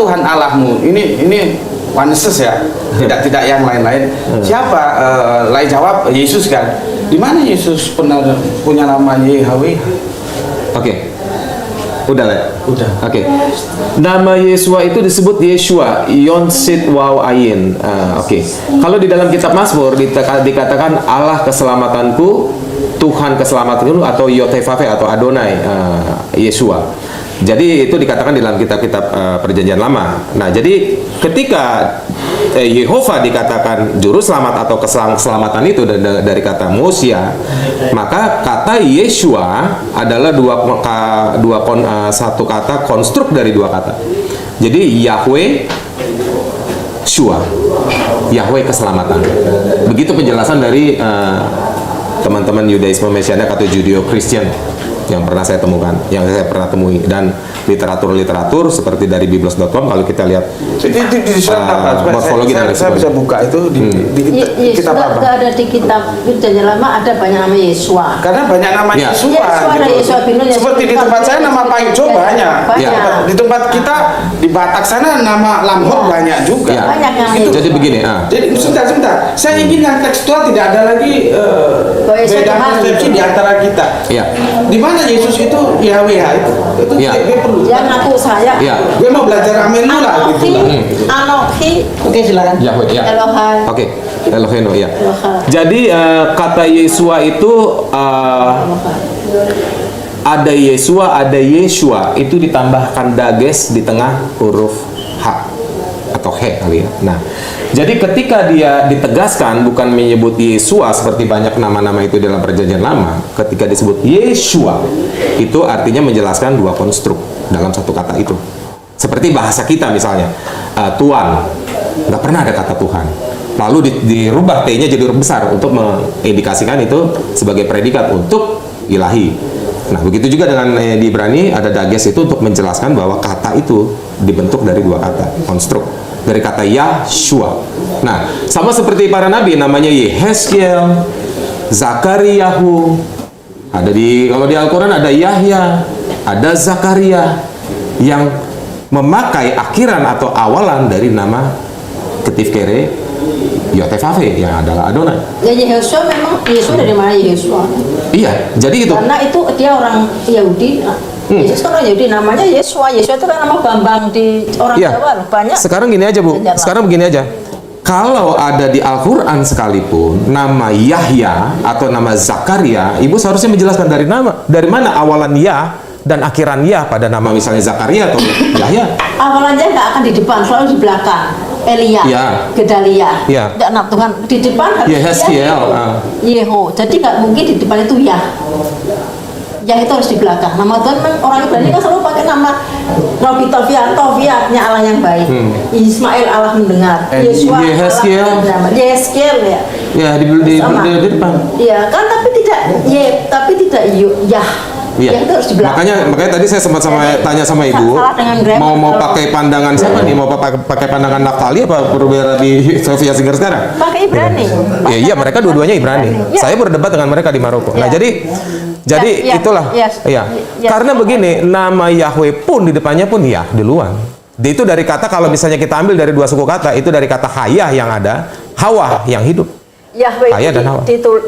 Tuhan Allahmu. Ini Yesus ya, tidak yang lain-lain. Siapa? Lain jawab Yesus kan. Di mana Yesus pernah punya nama Yahweh? Oke. Udah lah. Udah. Oke. Nama Yesua itu disebut Yeshua, Yon Sit Waw Ayin. Oke. Kalau di dalam kitab Mazmur dikatakan Allah keselamatanku, Tuhan keselamatanku, atau Yotevave atau Adonai, Yesua. Jadi itu dikatakan di dalam kitab-kitab Perjanjian Lama. Nah, jadi ketika Yehova dikatakan juru selamat atau keselamatan itu dari kata Mosia, maka kata Yeshua adalah satu kata konstruk dari dua kata. Jadi Yahweh Shua, Yahweh keselamatan. Begitu penjelasan dari teman-teman Yudaisme Mesianik atau Judeo-Christian yang pernah saya temukan, yang saya pernah temui, dan literatur seperti dari biblos.com. kalau kita lihat morfologi dan saya bisa buka itu di kitab apa? Tidak ada di kitab Perjanjian Lama, ada banyak nama Yesua. Karena banyak nama Yesua. Seperti di tempat saya nama Pak Ijo banyak. Di tempat kita di Batak sana nama Lamhot banyak juga. Banyak. Jadi begini. Jadi sebentar. Saya ingin yang tekstual, tidak ada lagi beda persepsi di antara kita. Di mana Yesus itu Yahweh itu dia perlu. Dia ngaku saya. Gue mau belajar amin dulu lah gitu lah. Anoki. Oke, silakan. Yahweh, ya. Elohai. Oke. Eloheno, ya. Jadi kata Yesua itu ada Yesua, ada Yeshua, itu ditambahkan dages di tengah huruf H atau He kali ya. Nah, jadi ketika dia ditegaskan bukan menyebut Yesua seperti banyak nama-nama itu dalam Perjanjian Lama, ketika disebut Yeshua itu artinya menjelaskan dua konstruk dalam satu kata itu. Seperti bahasa kita misalnya, Tuan, nggak pernah ada kata Tuhan. Lalu dirubah T-nya jadi huruf besar untuk mengindikasikan itu sebagai predikat untuk ilahi. Nah, begitu juga dengan di Ibrani ada dages itu untuk menjelaskan bahwa kata itu dibentuk dari dua kata, konstruk. Dari kata Yahshua. Nah, sama seperti para nabi, namanya Yehezkiel, Zakariyahu. Kalau di Al-Quran ada Yahya, ada Zakaria, yang memakai akhiran atau awalan dari nama Ketifkere Yotevave yang adalah Adonai. Ya, Yeshua memang Yeshua dari mana Yeshua? Iya, jadi itu. Karena itu dia orang Yahudi. Yesus kan orang Yahudi, namanya Yeshua. Yeshua itu kan nama Bambang di orang Jawa, banyak. Sekarang gini aja, Bu. Sekarang begini aja. Kalau ada di Al-Quran sekalipun nama Yahya atau nama Zakaria, Ibu seharusnya menjelaskan dari mana awalan Ya dan akhiran Ya pada nama misalnya Zakaria atau Yahya. Awalannya nggak akan di depan, selalu di belakang. Elia, Gedalia, anak Tuhan di depan harus Yehezkiel, Yeho. Jadi nggak mungkin di depan itu Ya. Ya itu harus di belakang. Nama Tuhan memang orang Ibrani kan selalu pakai nama Robi Tofiatnya Allah yang baik. Ismail Allah mendengar. Yeshua Yehezkiel. Yehezkiel ya. Ya di depan. Iya kan, tapi tidak Yah. Iya. Ya, itu makanya tadi saya sempat tanya sama Ibu, mau pakai pandangan siapa nih? Mau pakai pandangan Naftali apa berbeda di Sofia Singer sekarang? Pakai Ibrani. Iya, mereka dua-duanya Ibrani. Saya berdebat dengan mereka di Maroko. Nah, jadi itulah. Karena begini, nama Yahweh pun di depannya pun ya duluan. Itu dari kata, kalau misalnya kita ambil dari dua suku kata, itu dari kata Hayah yang ada, Hawa yang hidup. Yahweh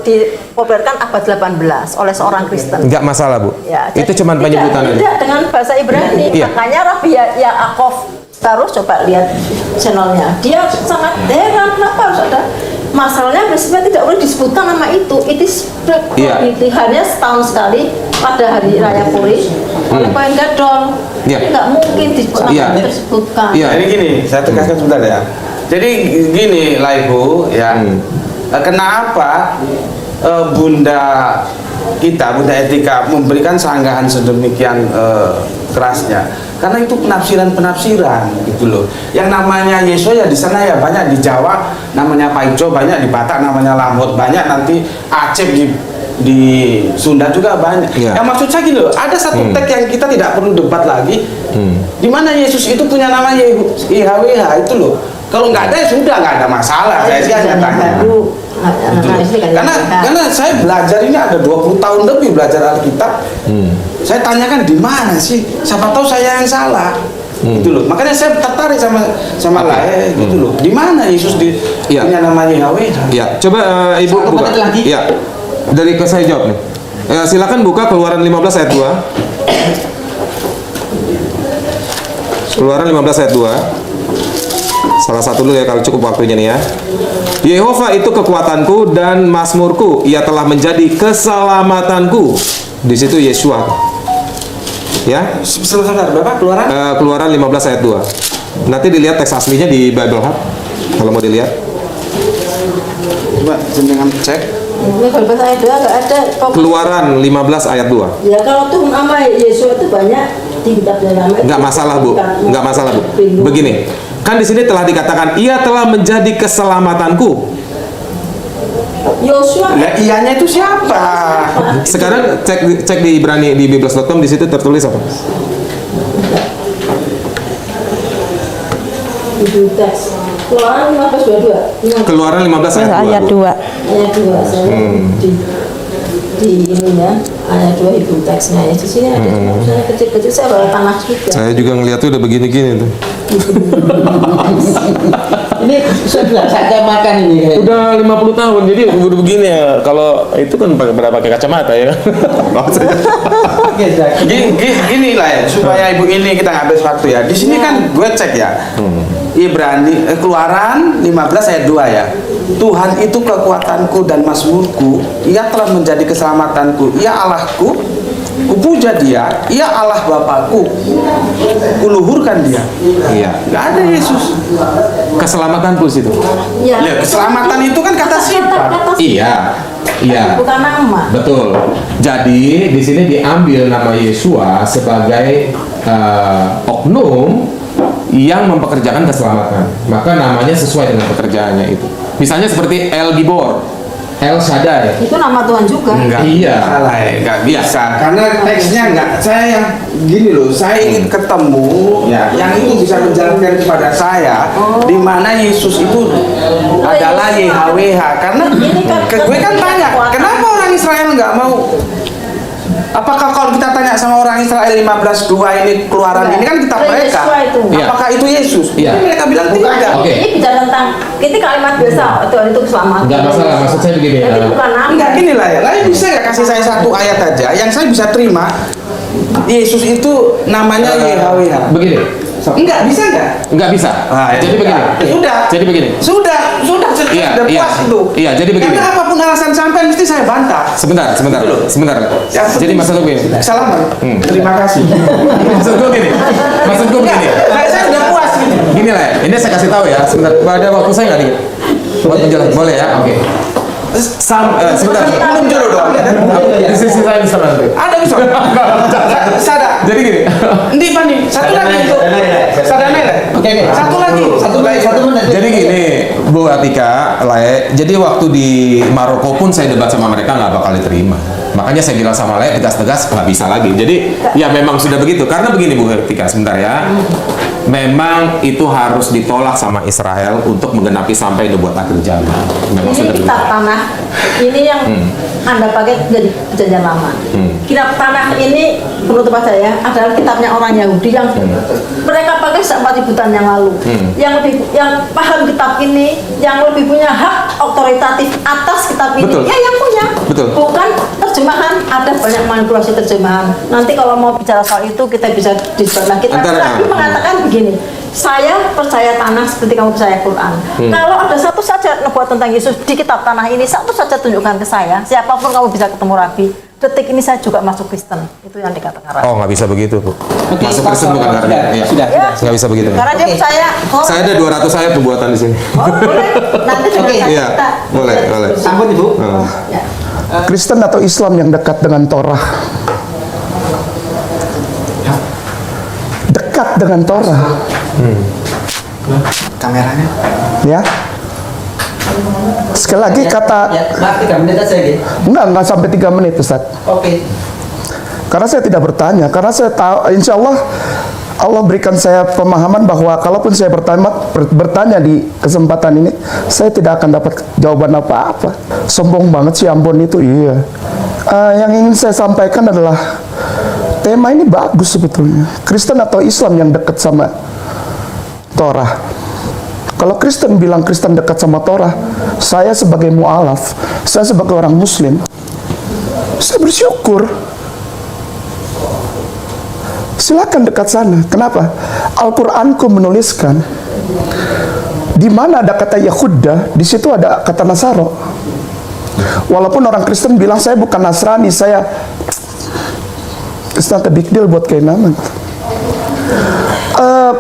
dipopulerkan abad 18 oleh seorang Kristen. Enggak masalah, Bu. Ya, itu cuma penyebutan aja. Tidak dengan bahasa Ibrani. Makanya Rabbi Yaakov terus coba lihat channelnya. Dia sangat heran kenapa harus ada masalahnya. Prinsipnya tidak boleh disebutkan nama itu. Hanya setahun sekali pada hari raya Purim oleh Kohen Gadol. Nggak mungkin disebutkan. Ini gini, saya tegaskan sebentar ya. Jadi gini lah Ibu ya. Kenapa Bunda Etika memberikan sanggahan sedemikian kerasnya? Karena itu penafsiran gitu loh. Yang namanya Yesua ya di sana ya banyak, di Jawa namanya Paijo banyak, di Batak namanya Lamhot banyak, nanti Aceh di Sunda juga banyak. Yang maksud saya gini loh, ada satu teks yang kita tidak perlu debat lagi. Di mana Yesus itu punya nama Yahweh itu loh. Kalau nggak ada ya sudah, nggak ada masalah. Saya sih hanya tanya. Karena saya belajar ini ada 20 tahun lebih belajar Alkitab. Saya tanyakan di mana sih? Siapa tahu saya yang salah. gitu loh. Makanya saya tertarik sama Lae gitu loh. Di mana Yesus punya namanya Yahweh? Ya, coba Ibu Satu buka. menit lagi. Ya, dari saya jawab nih. Silakan buka Keluaran 15 ayat 2. Keluaran 15 ayat 2. Salah satu dulu ya kalau cukup waktunya nih ya. Yehova itu kekuatanku dan mazmurku, ia telah menjadi keselamatanku. Di situ Yeshua. Ya. Sebentar, Bapak Keluaran? Keluaran 15 ayat 2. Nanti dilihat teks aslinya di Bible Hub kalau mau dilihat. Coba jenengan cek. Ini kalau bahasa ayat 2 nggak ada. Keluaran 15 ayat 2. Ya kalau tuh nama Yesus itu banyak di kitabnya nama. Enggak masalah, Bu. Enggak masalah, Bu. Begini. Kan di sini telah dikatakan ia telah menjadi keselamatanku. Yosua. Nah, ianya itu siapa? Sekarang cek di Ibrani di bibles.com, di situ tertulis apa? Di teks. Keluaran 15:22. Keluaran 15 ayat 2. Ayat 2 saya di ini ya, ayat 2 ibu teksnya ya. Di sini ada saya kecil-kecil saya bawa tanah juga. Saya juga ngeliat tuh udah begini-gini tuh. Ini sudah saya makan ini kayak. Udah 50 tahun, jadi udah begini ya. Kalau itu kan pakai kacamata ya. Gini lah ya, supaya ibu ini kita nggak habis waktu ya. Di sini kan gue cek ya. Ibrani Keluaran 15 ayat 2 ya. Tuhan itu kekuatanku dan mazmurku, ia telah menjadi keselamatanku, ia Allahku, kupuja dia, ia Allah Bapakku, kuluhurkan dia. Iya. Nggak ada Yesus. Keselamatanku situ. Ya. Ya, keselamatan itu kan kata sifat. Iya. Iya. Bukan nama. Betul. Jadi di sini diambil nama Yeshua sebagai oknum yang mempekerjakan keselamatan. Maka namanya sesuai dengan pekerjaannya itu. Misalnya seperti El Gibor, El Shaddai. Itu nama Tuhan juga. Enggak Iya. salah ya, enggak bisa. Karena teksnya enggak, saya yang gini loh, saya ingin ketemu ya, yang itu bisa menjelaskan kepada saya di mana Yesus itu adalah YHWH. Karena gue kan tanya, kenapa orang Israel nggak mau? Apakah kalau kita tanya sama orang Israel 15:2 ini Keluaran ini kan kitab mereka, Iya. apakah itu Yesus? Iya. Jadi mereka bilang tidak. Oke. Ini bicara tentang ini kalimat biasa Tuhan itu keselamatan. Enggak masalah, maksud saya begini. Jadi bukan nama. Enggak gini lah ya, lain bisa nggak kasih saya satu ayat aja yang saya bisa terima. Yesus itu namanya YHWH. Begini. Enggak bisa enggak? Enggak bisa. Jadi begini. Sudah. Jadi begini. Sudah Iya, sudah iya. puas itu. Iya, jadi begini. Karena apapun alasan sampai mesti saya bantah. Sebentar. Jadi maksud gue begini. Salaman. Terima kasih. Maksud gue begini. Saya udah puas ini. Gini lah ya, ini saya kasih tahu ya. Sebentar, ada waktu saya nggak nih? Buat menjelaskan, boleh ya? Oke. Sebentar. Belum jodoh dong. Di sisi saya bisa nanti. Ada bisa. Sada. Jadi gini. Ndi Pani, satu lagi itu. Sadane. Oke. Satu lagi. Satu menit. Jadi gini, Bu Atika, Lae. Jadi waktu di Maroko pun saya debat sama mereka nggak bakal diterima. Makanya saya bilang sama Lae tegas-tegas nggak bisa lagi. Jadi ya memang sudah begitu. Karena begini Bu Atika, sebentar ya. Memang itu harus ditolak sama Israel untuk menggenapi sampai dibuat akhir zaman. Memang Ini sudah kitab begitu. tanah. Ini yang Anda pakai jadi perjanjian lama. Kitab tanah ini menurut saya adalah kitabnya orang Yahudi yang mereka pakai 4.000 tahun yang lalu. Yang paham kitab ini, yang lebih punya hak otoritatif atas kitab ini, Betul. ya yang punya. Betul. Bukan terjemahan, ada banyak manipulasi terjemahan. Nanti kalau mau bicara soal itu kita bisa diskusi. Kita lagi mengatakan begini, saya percaya tanah seperti kamu percaya Quran. Kalau ada satu saja nubuat tentang Yesus di kitab tanah ini, satu saja tunjukkan ke saya, siapapun kamu bisa ketemu Rabi. Detik ini saya juga masuk Kristen. Itu yang dikatakan Rabi. Oh, nggak bisa begitu, Bu. Oke, Masuk Pak, Kristen bukan karena ya. sudah. Nggak bisa begitu. Karena dia percaya. Saya ada 200 ayat pembuatan di sini. Boleh. Nanti dengan Oke. saya Iya, kita. boleh. Sambut Ibu. Ya. Kristen atau Islam yang dekat dengan Torah? Dekat dengan Torah, Kameranya. ya. Sekali lagi kata, Ya, maaf 3 menit aja gitu. enggak sampai 3 menit, Ustaz. Oke. Karena saya tidak bertanya, karena saya tahu, insya Allah Allah berikan saya pemahaman bahwa kalaupun saya bertanya di kesempatan ini, saya tidak akan dapat jawaban apa-apa. Sombong banget sih Ambon itu, iya. Yang ingin saya sampaikan adalah tema ini bagus sebetulnya. Kristen atau Islam yang dekat sama Torah. Kalau Kristen bilang Kristen dekat sama Torah, saya sebagai mu'alaf, saya sebagai orang Muslim, saya bersyukur. Silakan dekat sana. Kenapa? Al-Qur'anku menuliskan di mana ada kata Yahuda, di situ ada kata Nasaro. Walaupun orang Kristen bilang saya bukan Nasrani, saya it's not a big deal buat keimanan.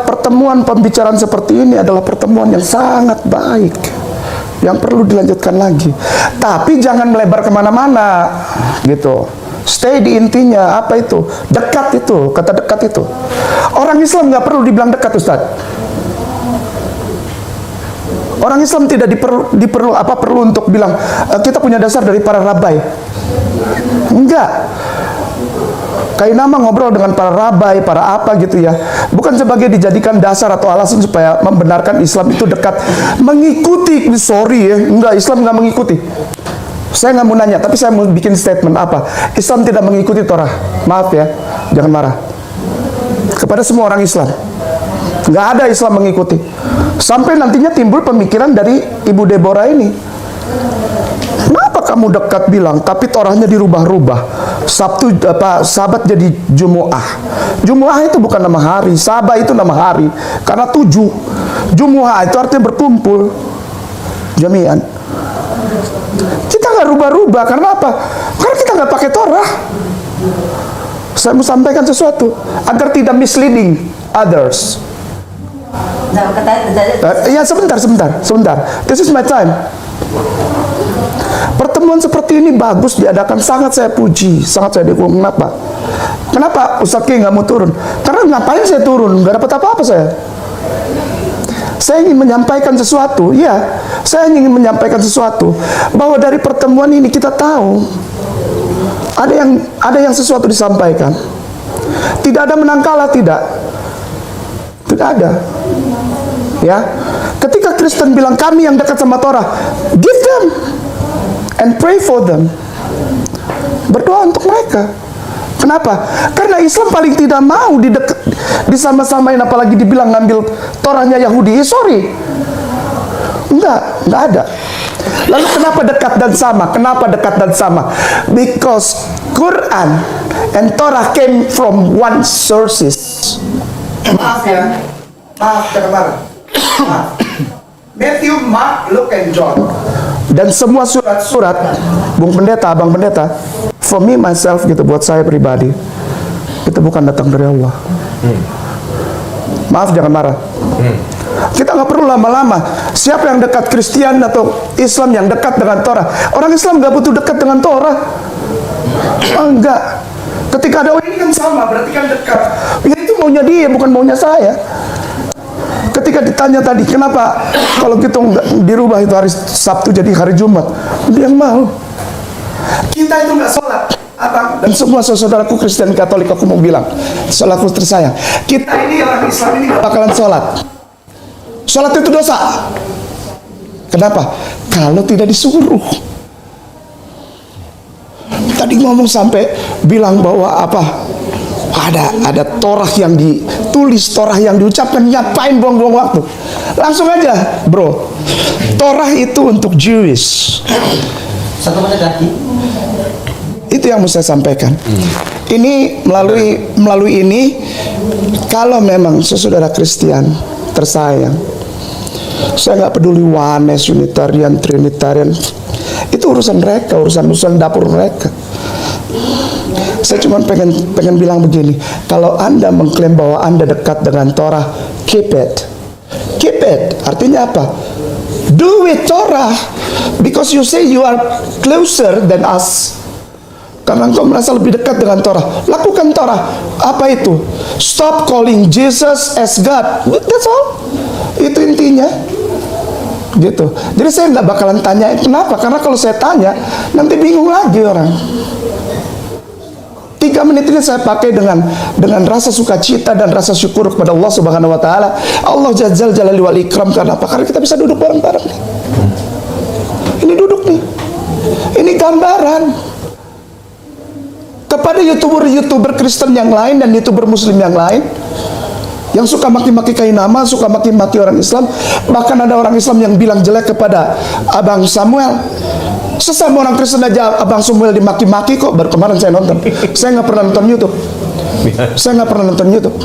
Pertemuan pembicaraan seperti ini adalah pertemuan yang sangat baik, yang perlu dilanjutkan lagi. Tapi jangan melebar kemana-mana, gitu. Stay di intinya. Apa itu? Dekat itu, kata dekat itu. Orang Islam nggak perlu dibilang dekat, Ustaz. Orang Islam tidak perlu untuk bilang kita punya dasar dari para rabai. Enggak. Kayak nama ngobrol dengan para rabai, para apa gitu ya. Bukan sebagai dijadikan dasar atau alasan supaya membenarkan Islam itu dekat. Mengikuti, sorry ya, enggak, Islam nggak mengikuti. Saya nggak mau nanya, tapi saya mau bikin statement apa. Islam tidak mengikuti Torah. Maaf ya, jangan marah. Kepada semua orang Islam, nggak ada Islam mengikuti. Sampai nantinya timbul pemikiran dari Ibu Deborah ini. Kenapa kamu dekat bilang, tapi Torahnya dirubah-rubah. Sabat jadi Jumu'ah. Jumu'ah itu bukan nama hari, Sabat itu nama hari. Karena 7. Jumu'ah itu artinya berkumpul. Jami'an. Kita nggak rubah-rubah, karena apa? Karena kita nggak pakai Torah. Saya mau sampaikan sesuatu agar tidak misleading others. Ya sebentar. This is my time. Pertemuan seperti ini bagus diadakan, sangat saya puji, sangat saya dukung. Kenapa Ustaz Ki nggak mau turun? Karena ngapain saya turun? Nggak dapat apa-apa saya. Saya ingin menyampaikan sesuatu, ya. Saya ingin menyampaikan sesuatu bahwa dari pertemuan ini kita tahu ada yang sesuatu disampaikan. Tidak ada menang kalah, tidak ada. Ya, ketika Kristen bilang kami yang dekat sama Torah, give them and pray for them. Berdoa untuk mereka. Kenapa? Karena Islam paling tidak mau disama-samain, apalagi dibilang ngambil Torahnya Yahudi. Sorry, enggak ada. Lalu kenapa dekat dan sama? Kenapa dekat dan sama? Because Quran and Torah came from one sources. Maaf ya, jangan marah. Matthew, Mark, Luke, and John. Dan semua surat-surat, Bung Pendeta, Abang Pendeta, for me myself gitu, buat saya pribadi, itu bukan datang dari Allah. Maaf, jangan marah. Kita nggak perlu lama-lama. Siapa yang dekat, Kristen atau Islam yang dekat dengan Torah? Orang Islam nggak butuh dekat dengan Torah. Enggak. Ketika ada ini kan sama, berarti kan dekat. Ya itu maunya dia, bukan maunya saya. Ketika ditanya tadi, kenapa kalau gitu dirubah itu hari Sabtu jadi hari Jumat? Dia yang mau. Kita itu nggak sholat, Abang. Dan semua saudaraku Kristen Katolik, aku mau bilang, saudaraku tersayang, kita ini orang Islam ini nggak bakalan sholat. Sholat itu dosa. Kenapa? Kalau tidak disuruh. Tadi ngomong sampai bilang bahwa apa? Ada Torah yang ditulis, Torah yang diucapkan, ngapain buang-buang waktu? Langsung aja, bro. Torah itu untuk Jewish. 1 menit lagi. Itu yang mau saya sampaikan. Ini melalui ini, kalau memang saudara Kristen tersayang, saya nggak peduli Oneness, Unitarian, Trinitarian, itu urusan mereka, urusan dapur mereka. Saya cuma pengen bilang begini, kalau Anda mengklaim bahwa Anda dekat dengan Torah, keep it. Artinya apa? Do with Torah, because you say you are closer than us. Karena engkau merasa lebih dekat dengan Torah, lakukan Torah. Apa itu? Stop calling Jesus as God. That's all. Itu intinya. Gitu. Jadi saya nggak bakalan tanya kenapa, karena kalau saya tanya nanti bingung lagi orang. 3 menit ini saya pakai dengan rasa sukacita dan rasa syukur kepada Allah Subhanahu wa taala. Allah Jalla Jalali wal Ikram. Kenapa? Karena kita bisa duduk bareng-bareng nih. Ini duduk nih. Ini gambaran. kepada YouTuber Kristen yang lain dan YouTuber Muslim yang lain yang suka maki-maki Kainama, suka maki-maki orang Islam, bahkan ada orang Islam yang bilang jelek kepada Abang Samuel. Sesama orang Kristen aja Abang Samuel dimaki-maki kok. Baru kemarin saya nonton. Saya nggak pernah nonton YouTube. Saya nggak pernah nonton YouTube.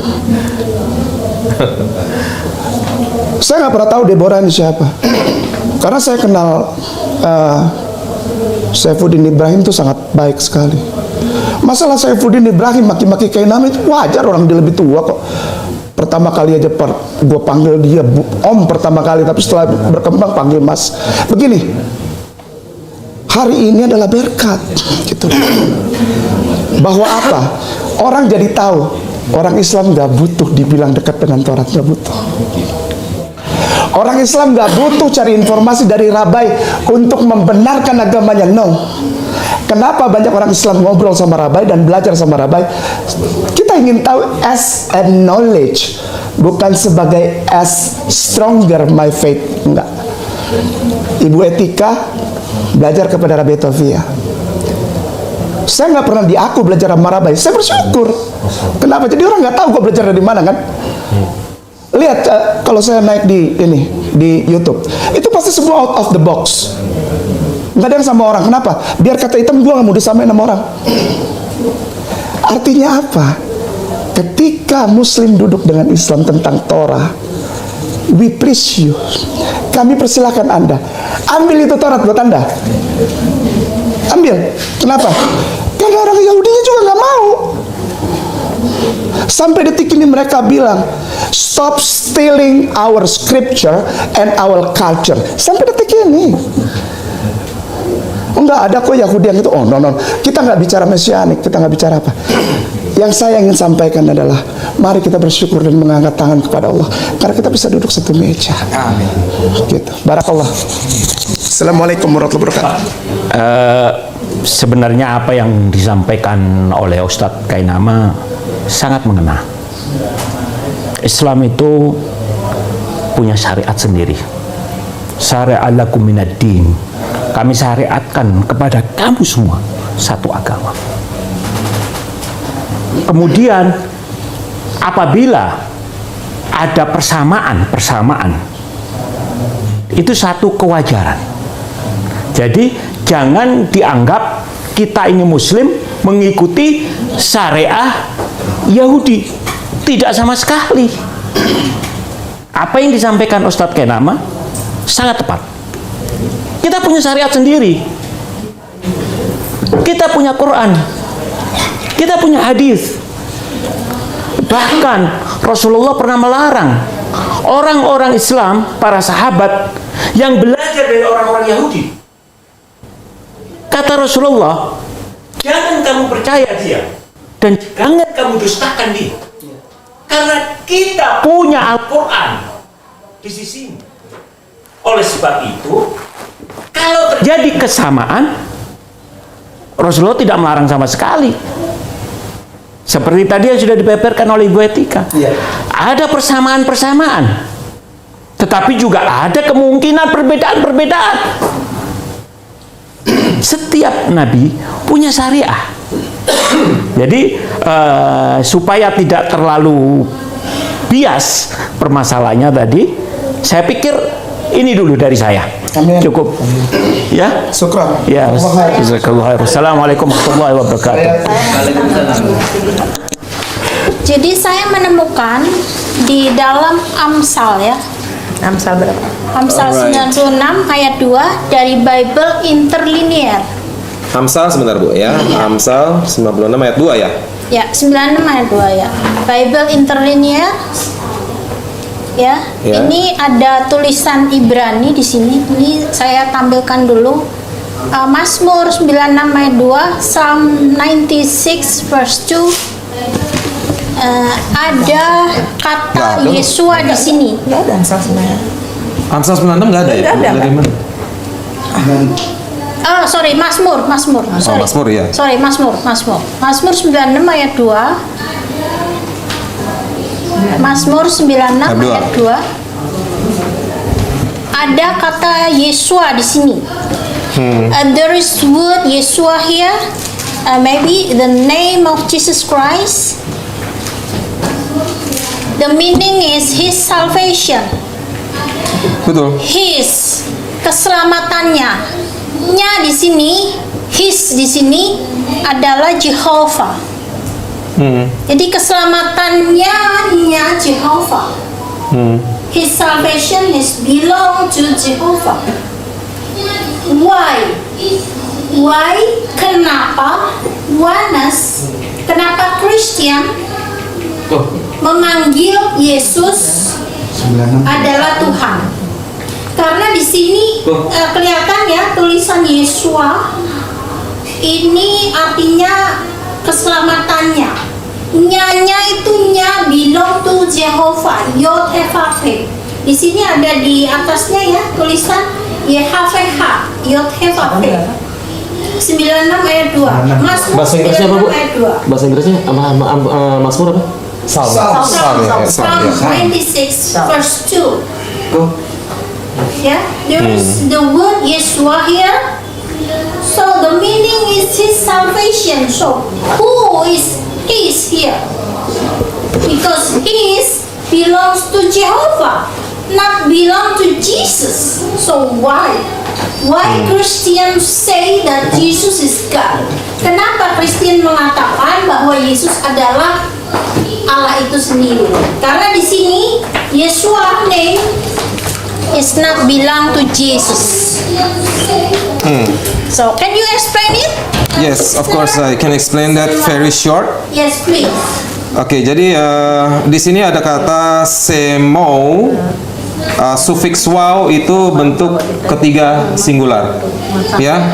Saya nggak pernah tahu Deborah ini siapa. Karena saya kenal Saifuddin Ibrahim itu sangat baik sekali. Masalah Saifuddin Ibrahim maki-maki Kainama itu wajar, orang dia lebih tua kok. Pertama kali aja gue panggil dia Om pertama kali, tapi setelah berkembang panggil Mas. Begini, hari ini adalah berkat, gitu. Bahwa apa? Orang jadi tahu orang Islam nggak butuh dibilang dekat dengan Taurat, nggak butuh. Orang Islam nggak butuh cari informasi dari rabai untuk membenarkan agamanya. No. Kenapa banyak orang Islam ngobrol sama rabai dan belajar sama rabai? Kita ingin tahu as a knowledge, bukan sebagai as stronger my faith. Enggak. Ibu Etika belajar kepada Rabi Taufia. Saya nggak pernah diaku belajar sama rabai. Saya bersyukur. Kenapa? Jadi orang nggak tahu gue belajar dari mana kan? Lihat kalau saya naik di YouTube, itu pasti semua out of the box. Nggak ada yang sama orang. Kenapa? Biar kata hitam gue nggak mau disamain sama orang. Artinya apa? Ketika Muslim duduk dengan Islam tentang Torah, we preach you. Kami persilahkan Anda ambil itu Taurat buat Anda. Ambil. Kenapa? Karena orang Yahudinya juga nggak mau. Sampai detik ini mereka bilang, stop stealing our scripture and our culture. Sampai detik ini. Enggak ada kok Yahudi yang itu. Oh no, kita nggak bicara mesianik, kita nggak bicara apa. Yang saya ingin sampaikan adalah, mari kita bersyukur dan mengangkat tangan kepada Allah, karena kita bisa duduk satu meja. Amin. Gitu. Barakallah. Assalamualaikum warahmatullahi wabarakatuh. Sebenarnya apa yang disampaikan oleh Ustadz Kainama sangat mengena. Islam itu punya syariat sendiri. Syariat lakum minad din. Kami syariatkan kepada kamu semua satu agama. Kemudian apabila ada persamaan, itu satu kewajaran. Jadi jangan dianggap kita ini Muslim mengikuti syariah Yahudi. Tidak sama sekali. Apa yang disampaikan Ustadz Kainama sangat tepat. Kita punya syariat sendiri. Kita punya Quran. Kita punya hadis. Bahkan Rasulullah pernah melarang orang-orang Islam, para sahabat yang belajar dari orang-orang Yahudi. Kata Rasulullah, jangan kamu percaya dia dan jangan kamu dustakan dia. Karena kita punya Al-Quran di sisimu. Oleh sebab itu, kalau terjadi kesamaan, Rasulullah tidak melarang sama sekali. Seperti tadi yang sudah dipaparkan oleh Ibu Etika. Ada persamaan-persamaan, tetapi juga ada kemungkinan perbedaan-perbedaan. Setiap nabi punya syariah. Jadi supaya tidak terlalu bias permasalahannya tadi, saya pikir ini dulu dari saya. Amin. Cukup. Ya. Syukran. Ya. Assalamualaikum warahmatullahi wabarakatuh. Jadi saya menemukan di dalam Amsal ya. Amsal berapa? Amsal 96 ayat 2 dari Bible Interlinear. Amsal sebentar Bu ya. Amsal 96 ayat 2 ya. Ya, 96 ayat 2 ya. Bible Interlinear. Ya. Ya. Ini ada tulisan Ibrani di sini. Ini saya tampilkan dulu. Mazmur 96 ayat 2, Psalm 96 verse 2. Ada kata Yesua di sini. Nggak ada Amsal sebenarnya. Amsal 96 nggak ada ya? Nggak ada, Dari mana? Oh, sorry, Mazmur. Sorry. Mazmur, ya. Sorry, Mazmur. Mazmur 96 ayat 2. Mazmur 96 ayat 2. Ada kata Yesua di sini. There is word Yesua here. maybe the name of Jesus Christ. The meaning is His salvation. Betul. His, keselamatannya. Nya di sini, His di sini adalah Jehovah. Jadi keselamatannya nya Jehovah. His salvation is belong to Jehovah. Why? Why? Kenapa? Oneness. Kenapa Christian memanggil Yesus adalah Tuhan? Karena di sini kelihatan ya tulisan Yeshua ini artinya keselamatannya. Nya itu nya belong to Jehovah, Yod Hevaveh. Di sini ada di atasnya ya tulisan Yehaveh, Yod Hevaveh. 96 ayat 2. Mazmur Bahasa Inggrisnya apa, Bu? 96 ayat 2. Bahasa Inggrisnya Mazmur apa? Psalm 96 verse 2. Yeah, there is the word Yeshua here. So the meaning is His salvation. So who is here? Because His belongs to Jehovah, not belong to Jesus. So why Christians say that Jesus is God? Kenapa Kristen mengatakan bahwa Yesus adalah Allah itu sendiri? Karena di sini Yeshua name is not belong to Jesus. So can you explain it? Yes, of course I can explain that very short. Yes, please. Oke, jadi di sini ada kata semo, sufiks waw itu bentuk ketiga singular, ya.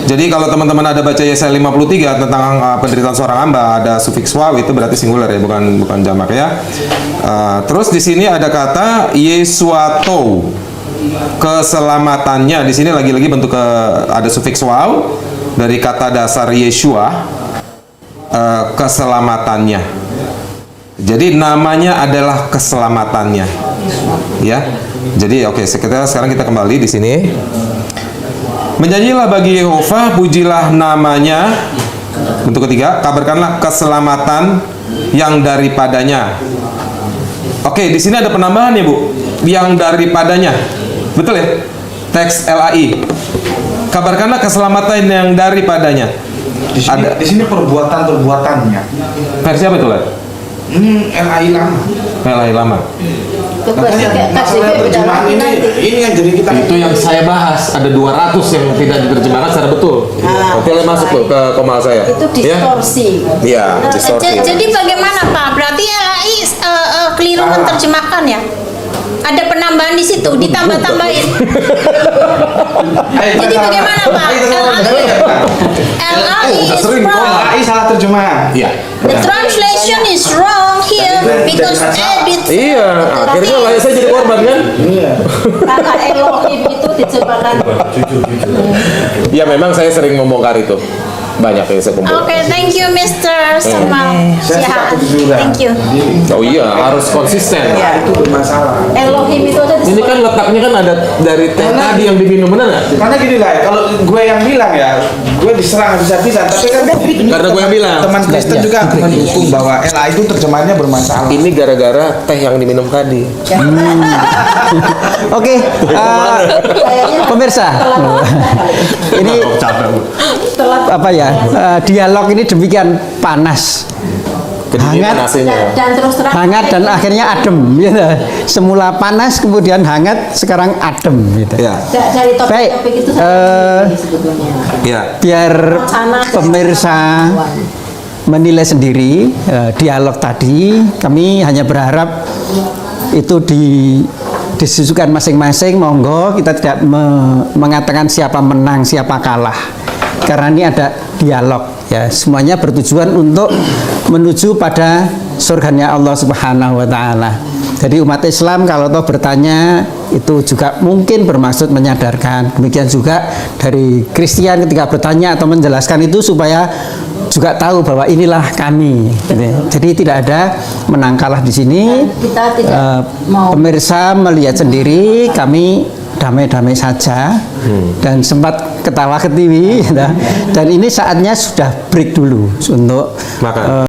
Jadi kalau teman-teman ada baca Yesaya 53 tentang penderitaan seorang hamba, ada sufiks waw itu berarti singular ya, bukan jamak ya. Terus di sini ada kata Yesuato, keselamatannya. Di sini lagi-lagi bentuk ada sufiks waw dari kata dasar Yeshua. Keselamatannya. Jadi namanya adalah keselamatannya. Ya. Jadi oke, sekarang kita kembali di sini. Menyanyilah bagi Yehova, pujilah namanya. Bentuk ketiga, kabarkanlah keselamatan yang daripadanya. Oke, di sini ada penambahan ya, Bu. Yang daripadanya. Betul ya? Teks LAI. Kabarkanlah keselamatan yang daripadanya. Di sini perbuatannya. Versi apa itu, Lad? Ini LAI lama. LAI lama. Masalah terjemahan ini yang jadi kita. Itu yang saya bahas, ada 200 yang tidak diterjemahkan secara betul. Oke, masuk tuh ke komal saya. Itu distorsi. Iya, distorsi. Jadi bagaimana Pak? Berarti LAI keliru menerjemahkan ya? Ada penambahan di situ, ditambah-tambahin. Jadi bagaimana Pak? LAI is wrong. LAI salah terjemahan. Iya. The translation is wrong here because edit. Iya, akhirnya lah saya jadi korban kan? Karena Elohim itu diciptakan. Ya memang saya sering membongkar itu. Banyak yang saya kumpul. Oke, thank you Mr. Samal Sihaan. Thank you. Oh iya, harus konsisten. Itu bermasalah. Elohim itu aja Ini kan letaknya kan ada dari teh tadi yang diminum, benar nggak? Karena gini lah, kalau gue yang bilang ya, gue diserang habis-habisan. Tapi kan Karena gue yang bilang. teman Kristen juga mendukung bahwa LAI itu terjemahannya bermasalah. Ini gara-gara teh yang diminum tadi. Oke, pemirsa, ini apa ya? Dialog ini demikian panas, Kedinginan hangat, AC-nya. dan terus terang hangat dan akhirnya adem. Gitu. Semula panas, kemudian hangat, sekarang adem. Gitu. Ya. dari Baik, topik-topik itu sebetulnya. Ya. Biar pemirsa menilai sendiri dialog tadi, kami hanya berharap itu disusukan masing-masing. Monggo, kita tidak mengatakan siapa menang, siapa kalah, karena ini ada dialog ya, semuanya bertujuan untuk menuju pada surganya Allah Subhanahu wa taala. Jadi umat Islam kalau toh bertanya itu juga mungkin bermaksud menyadarkan. Demikian juga dari Kristen ketika bertanya atau menjelaskan itu supaya juga tahu bahwa inilah kami. Jadi tidak ada menang kalah di sini. Kita tidak mau Pemirsa melihat sendiri, kami damai-damai saja dan sempat ketawa ketiwi, dan ini saatnya sudah break dulu untuk Makan.